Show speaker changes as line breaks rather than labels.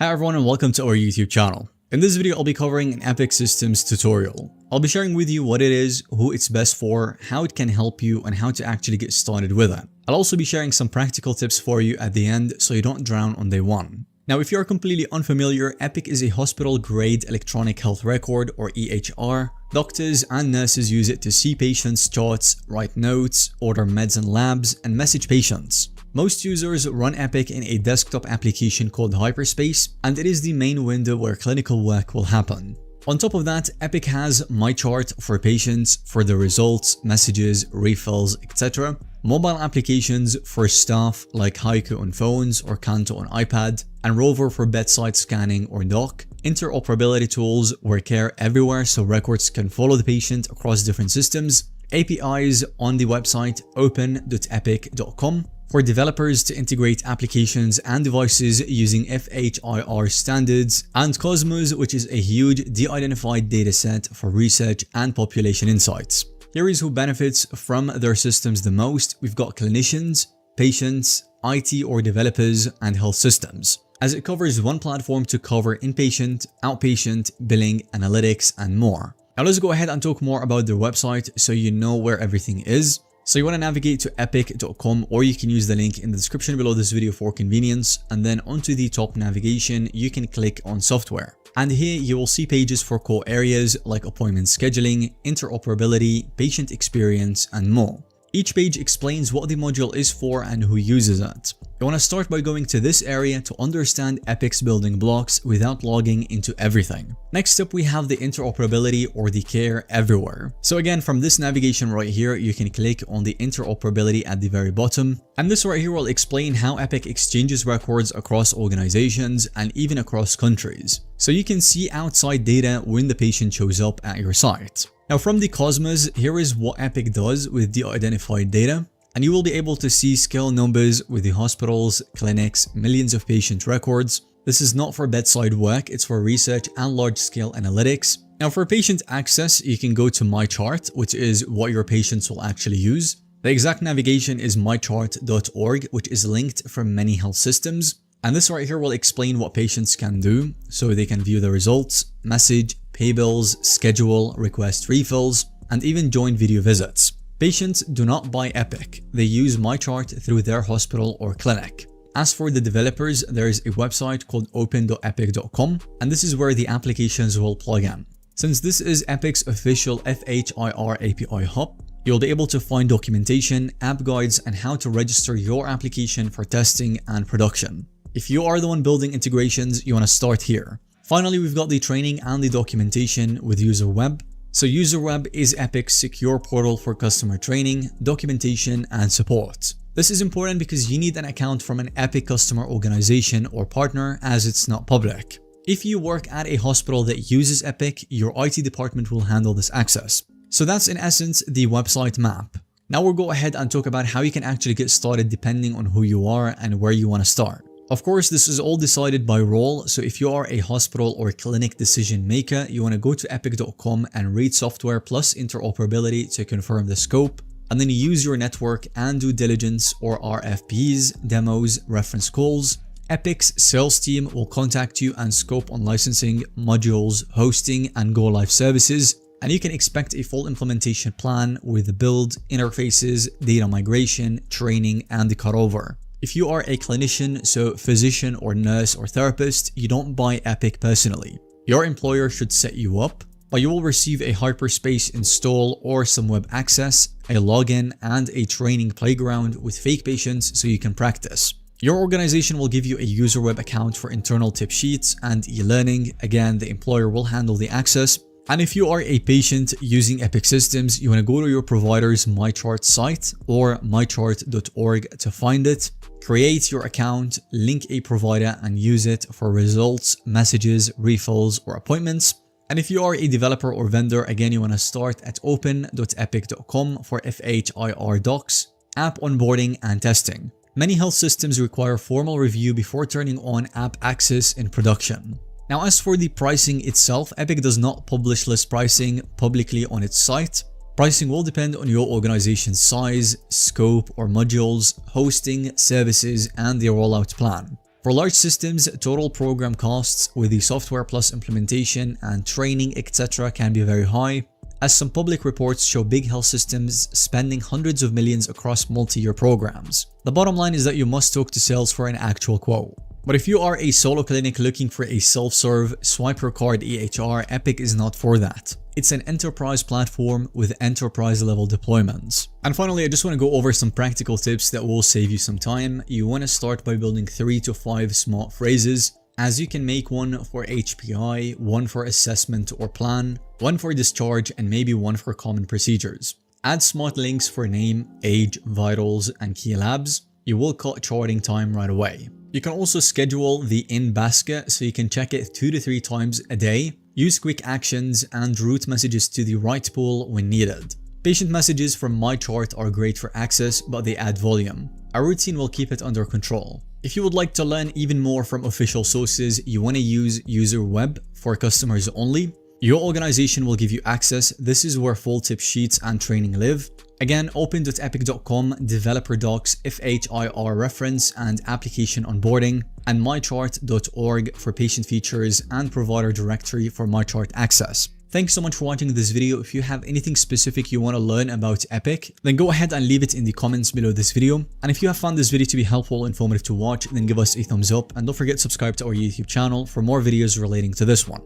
Hi everyone and welcome to our YouTube channel. In this video, I'll be covering an Epic Systems tutorial. I'll be sharing with you what it is, who it's best for, how it can help you, and how to actually get started with it. I'll also be sharing some practical tips for you at the end so you don't drown on day one. Now, if you're completely unfamiliar, Epic is a hospital-grade electronic health record or EHR. Doctors and nurses use it to see patients' charts, write notes, order meds and labs, and message patients. Most users run Epic in a desktop application called Hyperspace, and it is the main window where clinical work will happen. On top of that, Epic has MyChart for patients for the results, messages, refills, etc. Mobile applications for staff like Haiku on phones or Kanto on iPad, and Rover for bedside scanning or doc. Interoperability tools where care everywhere so records can follow the patient across different systems. APIs on the website open.epic.com for developers to integrate applications and devices using FHIR standards, and Cosmos, which is a huge de-identified dataset for research and population insights. Here is who benefits from their systems the most. We've got clinicians, patients, IT or developers, and health systems, as it covers one platform to cover inpatient, outpatient, billing, analytics, and more. Now let's go ahead and talk more about their website so you know where everything is. So you want to navigate to epic.com, or you can use the link in the description below this video for convenience, and then onto the top navigation you can click on software. And here you will see pages for core areas like appointment scheduling, interoperability, patient experience, and more. Each page explains what the module is for and who uses it. You want to start by going to this area to understand Epic's building blocks without logging into everything. Next up, we have the interoperability or the care everywhere. So again, from this navigation right here, you can click on the interoperability at the very bottom. And this right here will explain how Epic exchanges records across organizations and even across countries. So you can see outside data when the patient shows up at your site. Now from the Cosmos, here is what Epic does with the identified data, and you will be able to see scale numbers with the hospitals, clinics, millions of patient records. This is not for bedside work, it's for research and large-scale analytics. Now for patient access, you can go to MyChart, which is what your patients will actually use. The exact navigation is mychart.org, which is linked from many health systems. And this right here will explain what patients can do, so they can view the results, message, pay bills, schedule, request refills, and even join video visits. Patients do not buy Epic, they use MyChart through their hospital or clinic. As for the developers, there is a website called open.epic.com, and this is where the applications will plug in. Since this is Epic's official FHIR API hub, you'll be able to find documentation, app guides, and how to register your application for testing and production. If you are the one building integrations, you want to start here. Finally, we've got the training and the documentation with UserWeb. So UserWeb is Epic's secure portal for customer training, documentation, and support. This is important because you need an account from an Epic customer organization or partner, as it's not public. If you work at a hospital that uses Epic, your IT department will handle this access. So that's in essence the website map. Now we'll go ahead and talk about how you can actually get started depending on who you are and where you want to start. Of course, this is all decided by role, so if you are a hospital or clinic decision maker, you want to go to epic.com and read software plus interoperability to confirm the scope, and then use your network and due diligence or RFPs, demos, reference calls. Epic's sales team will contact you and scope on licensing, modules, hosting, and go-live services, and you can expect a full implementation plan with the build, interfaces, data migration, training, and the cutover. If you are a clinician, so physician or nurse or therapist, you don't buy Epic personally. Your employer should set you up, but you will receive a Hyperspace install or some web access, a login, and a training playground with fake patients so you can practice. Your organization will give you a UserWeb account for internal tip sheets and e-learning. Again, the employer will handle the access. And if you are a patient using Epic Systems, you want to go to your provider's MyChart site or mychart.org to find it. Create your account, link a provider, and use it for results, messages, refills, or appointments. And if you are a developer or vendor, again, you want to start at open.epic.com for FHIR docs, app onboarding, and testing. Many health systems require formal review before turning on app access in production. Now, as for the pricing itself, Epic does not publish list pricing publicly on its site. Pricing will depend on your organization's size, scope or modules, hosting, services, and the rollout plan. For large systems, total program costs with the software plus implementation and training etc. can be very high, as some public reports show big health systems spending hundreds of millions across multi-year programs. The bottom line is that you must talk to sales for an actual quote. But if you are a solo clinic looking for a self-serve, swipe your card EHR, Epic is not for that. It's an enterprise platform with enterprise-level deployments. And finally, I just want to go over some practical tips that will save you some time. You want to start by building 3 to 5 smart phrases, as you can make one for HPI, one for assessment or plan, one for discharge, and maybe one for common procedures. Add smart links for name, age, vitals, and key labs. You will cut charting time right away. You can also schedule the in basket so you can check it 2 to 3 times a day. Use quick actions and route messages to the right pool when needed. Patient messages from MyChart are great for access, but they add volume. A routine will keep it under control. If you would like to learn even more from official sources, you want to use user web for customers only. Your organization will give you access. This is where full tip sheets and training live. Again, open.epic.com, developer docs, FHIR reference and application onboarding, and mychart.org for patient features and provider directory for MyChart access. Thanks so much for watching this video. If you have anything specific you want to learn about Epic, then go ahead and leave it in the comments below this video. And if you have found this video to be helpful or informative to watch, then give us a thumbs up and don't forget to subscribe to our YouTube channel for more videos relating to this one.